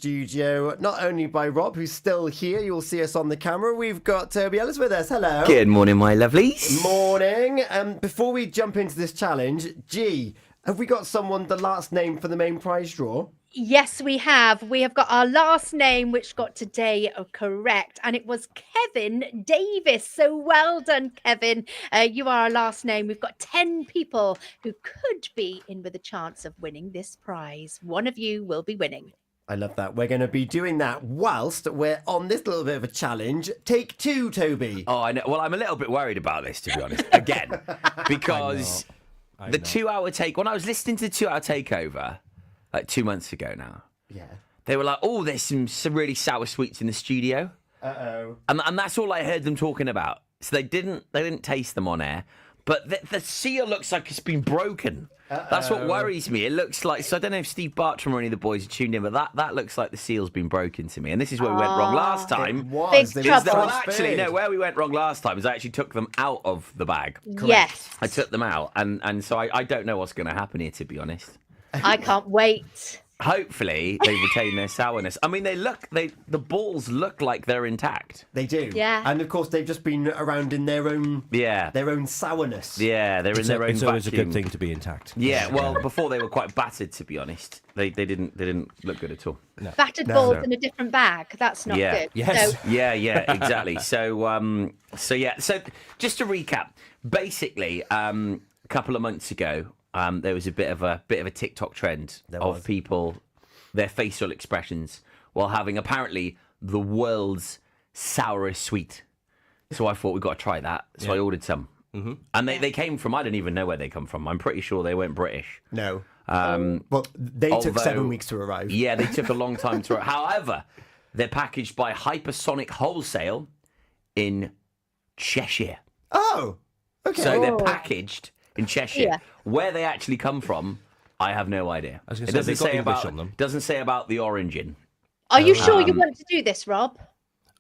studio, not only by Rob, who's still here. You'll see us on the camera. We've got Toby Ellis with us. Hello. Good morning, my lovelies. Morning. Before we jump into this challenge, G, have we got someone the last name for the main prize draw? Yes, we have. We have got our last name, which got today correct, and it was Kevin Davis. So well done, Kevin. You are our last name. We've got 10 people who could be in with a chance of winning this prize. One of you will be winning. I love that. We're going to be doing that whilst we're on this little bit of a challenge. Take 2, Toby. Oh, I know. Well, I'm a little bit worried about this, to be honest, again, because the 2-hour take, when I was listening to the 2-hour takeover, like 2 months ago now. Yeah. They were like, oh, there's some really sour sweets in the studio. Uh-oh. And that's all I heard them talking about. So they didn't taste them on air. But the seal looks like it's been broken. Uh-oh. That's what worries me. It looks like, so I don't know if Steve Bartram or any of the boys are tuned in, but that looks like the seal's been broken to me. And this is where we went wrong last time. It was. Big trouble. Well, actually, no, where we went wrong last time is I actually took them out of the bag. Correct. Yes. I took them out. And so I don't know what's going to happen here, to be honest. I can't wait. Hopefully they retain their sourness. I mean, the balls look like they're intact. They do. Yeah. And of course they've just been around in their own sourness. Yeah, they're in their own It's vacuum. always a good thing to be intact. Yeah, well, before they were quite battered, to be honest. They didn't look good at all. No. Battered balls in a different bag. That's not good. Yes. So, Yeah, exactly. So just to recap, basically, a couple of months ago, there was a bit of a TikTok trend of people, their facial expressions while having apparently the world's sourest sweet. So I thought we've got to try that. So I ordered some. Mm-hmm. And they came from, I don't even know where they come from. I'm pretty sure they weren't British. No. Well, they took 7 weeks to arrive. Yeah, they took a long time to arrive. However, they're packaged by Hypersonic Wholesale in Cheshire. Oh, okay. So they're packaged in Cheshire. Yeah. Where they actually come from, I have no idea. It doesn't say English on them. Doesn't say about the origin. are you sure you want to do this, Rob?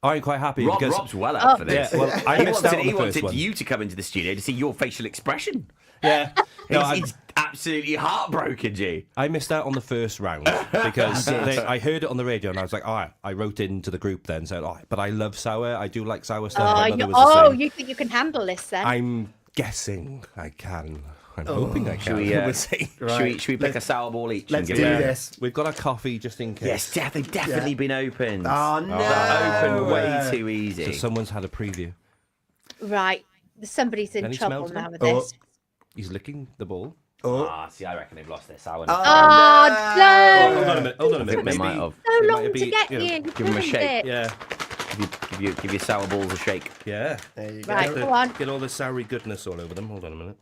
I'm quite happy because Rob's well up for this. Yeah, well, I missed out on the first wanted one. you to come into the studio to see your facial expression. Yeah. No, He's absolutely heartbroken, G. I missed out on the first round because I heard it on the radio and I was like, I wrote into the group then saying, but I love sour. I do like sour stuff. My mother was the same. You think you can handle this then? I'm guessing I can. I'm hoping I can. We'll see. Should we pick a sour ball each? Let's and do give it this. We've got a coffee just in case. Yes, they've definitely been opened. Oh, no. Opened way too easy. So someone's had a preview. Right. Somebody's in Any trouble smells now with Oh. this. He's licking the ball. See, I reckon they've lost their sourness. Oh, no. Hold on a minute. Hold on a minute. They might have. So It long might to be, get you know, here. give 'em a shake. Yeah. Give your sour balls a shake. Yeah. There you go. Right, go on. Get all the soury goodness all over them. Hold on a minute.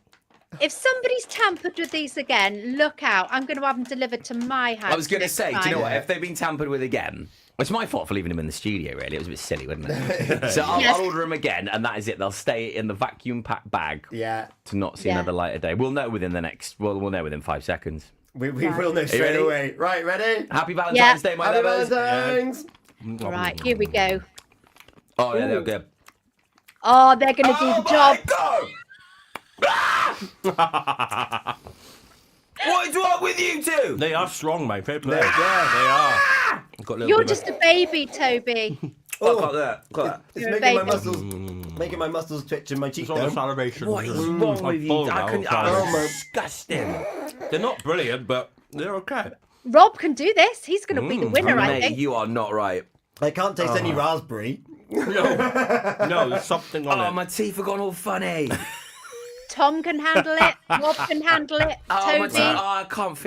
If somebody's tampered with these again, look out. I'm going to have them delivered to my house. I was going to next say, do you know time. what? If they've been tampered with again, it's my fault for leaving them in the studio, really. It was a bit silly, wasn't it? So I'll order them again, and that is it. They'll stay in the vacuum packed bag Yeah. to not see another light of day. We'll know within we'll know within 5 seconds. We will know straight ready? away. Right, ready? Happy Valentine's Day, my Happy lovers. Valentine's. Right, here we go. Oh, yeah, they're good. Oh, they're going to do the job. What is wrong with you two? They are strong, mate. Fair play. Yeah, they are. Got a little You're bit just a baby, Toby. Got that. It's You're a making my muscles twitch in my cheek. It's all the salivation. What is wrong with you? Disgusting. They're not brilliant, but they're okay. Rob can do this. He's going to be the winner, I Mate, think. you are not right. I can't taste any raspberry. No, there's something on Oh, it. my teeth have gone all funny. Tom can handle it. Rob can handle it. Oh, my Toby. teeth. I can't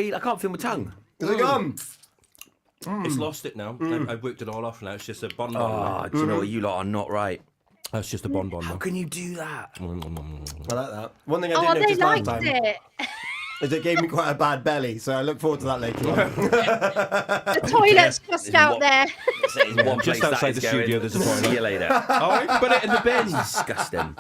feel my tongue. Is it gone? It's lost it now. I've worked it all off now. It's just a bonbon. Oh, do you know what? You lot are not right. That's just a bonbon How now. can you do that? I like that. One thing I Oh, did they notice last liked time it. is it gave me quite a bad belly, so I look forward to that later on. The toilet's just out there. Just outside the studio, there's a See you toilet. later. All right, put it in the bin. Disgusting.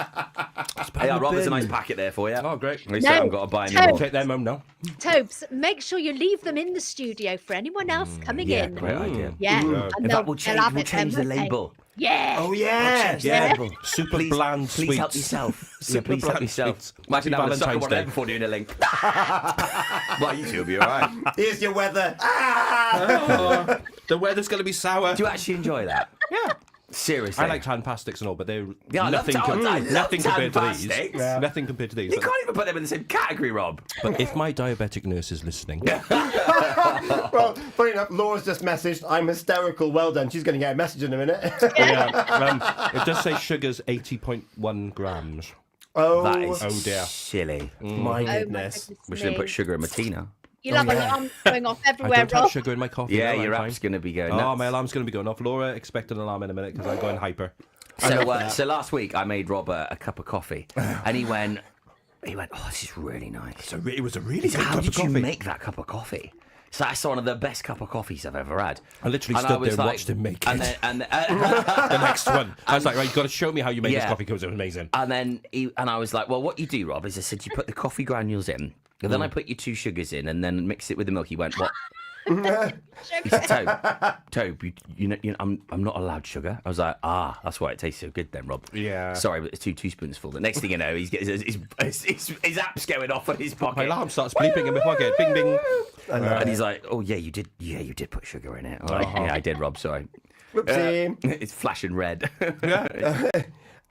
Hey, Rob, there's a nice packet there for you. Oh, great. At least No, I haven't got to buy any Toby. more. Take them home now. Tobes, make sure you leave them in the studio for anyone else coming Yeah, in. great idea. Yeah, and In fact, we'll they'll have change it then, the won't they? label. Yeah. Oh, yeah. Yeah. Super bland Please sweets. help yourself. Super Please help bland yourself. sweets. Imagine Happy having a sucker Valentine's one Day. there before doing a link. Well, you two will be all right. Here's your weather. Ah! The weather's going to be sour. Do you actually enjoy that? Yeah. Seriously. I like tan pastics and all, but they're Yeah, I love nothing, nothing tan compared to these. pastics. Yeah. Nothing compared to these. You can't even put them in the same category, Rob. But if my diabetic nurse is listening, Well, funny enough, Laura's just messaged, I'm hysterical, well done. She's going to get a message in a minute. it does say sugar's 80.1 grams. Oh, That is Oh, dear. silly. my Oh, my goodness. goodness We shouldn't me. put sugar in Martina. You'll have alarms going off I everywhere, don't have Rob. sugar in my coffee. Yeah, no, your I'm app's fine. going to be going Oh, nuts. my alarm's going to be going off. Laura, expect an alarm in a minute because I'm going hyper. So last week I made Rob a cup of coffee, and he went, oh, this is really nice. It was a really good How cup did of you coffee. make that cup of coffee? So that's one of the best cup of coffees I've ever had. I literally And stood was there and watched him make and it. Then, The next one. I was like, right, you've got to show me how you make this Yeah. coffee because it was amazing. and then I was like, well, what you do, Rob, is I said you put the coffee granules in, and then I put your 2 sugars in, and then mix it with the milk. He went, what? He said, Tobe, you know, I'm not allowed sugar. I was like, that's why it tastes so good then, Rob. Yeah. Sorry, but it's 2 teaspoonsful. The next thing you know, he's getting his app's going off on his pocket. My alarm starts bleeping in my pocket. Bing, bing. And he's like, oh, yeah, you did put sugar in it. I'm like, yeah, I did, Rob, sorry. Whoopsie. It's flashing red.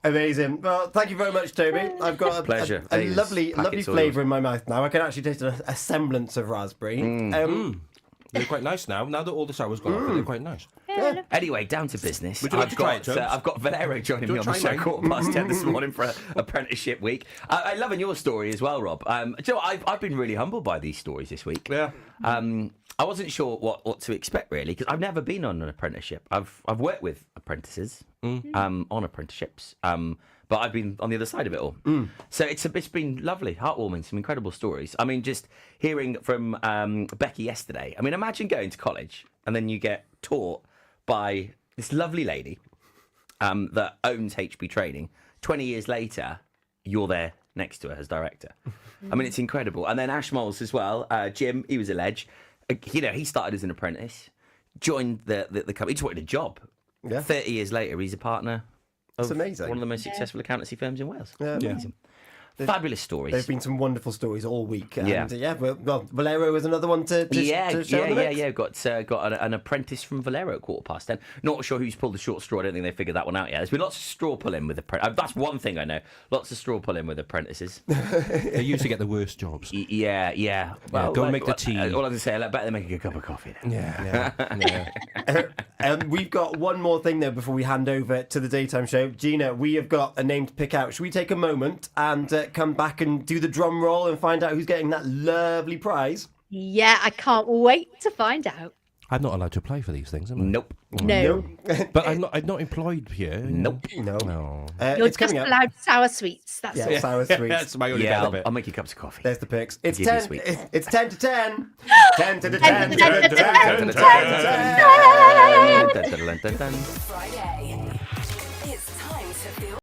Amazing. Well, thank you very much, Toby. I've got Pleasure. a Please. lovely Packets all flavour yours. in my mouth now. I can actually taste a semblance of raspberry. They're quite nice now. Now that all the sour's gone off, they're quite nice. Anyway, down to business. Would you like to try it, Tobes? I've got Valero joining me on the try show mine? 10:15 this morning for apprenticeship week. I loving your story as well, Rob. Do you know what? I've been really humbled by these stories this week. Yeah. I wasn't sure what to expect really because I've never been on an apprenticeship. I've worked with apprentices on apprenticeships, but I've been on the other side of it all. So it's been lovely, heartwarming, some incredible stories. I mean, just hearing from Becky yesterday. I mean, imagine going to college and then you get taught by this lovely lady that owns HB Training. 20 years later, you're there next to her as director. I mean, it's incredible. And then Ash Moles as well. Jim, he was a ledge. You know, he started as an apprentice, joined the company. He just wanted a job. Yeah. 30 years later, he's a partner of That's amazing. one of the most successful accountancy firms in Wales. Yeah. Amazing. Fabulous stories. There's been some wonderful stories all week. And, Yeah. well, Valero is another one to show in the mix. Got an apprentice from Valero at 10:15. Not sure who's pulled the short straw. I don't think they figured that one out yet. There's been lots of straw pulling with apprentices. That's one thing I know. Lots of straw pulling with apprentices. They usually get the worst jobs. Yeah. Well, go and make the tea. All I can say, I bet they make a good cup of coffee. Then. Yeah. We've got one more thing though before we hand over to the daytime show. Gina, we have got a name to pick out. Should we take a moment and come back and do the drum roll and find out who's getting that lovely prize? Yeah, I can't wait to find out. I'm not allowed to apply for these things, am I? Nope. No. But I'm not employed here. Nope. No. No. You're It's just coming up. allowed sour sweets. That's all. Yeah, sour sweets. That's my only Yeah, benefit. I'll make you cups of coffee. There's the picks. It's Give you 10. sweet. It's 10 to 10. 10 to the 10 10. to 10, 10 to 10, 10 to 10. Dun, dun, dun, dun, dun. Friday.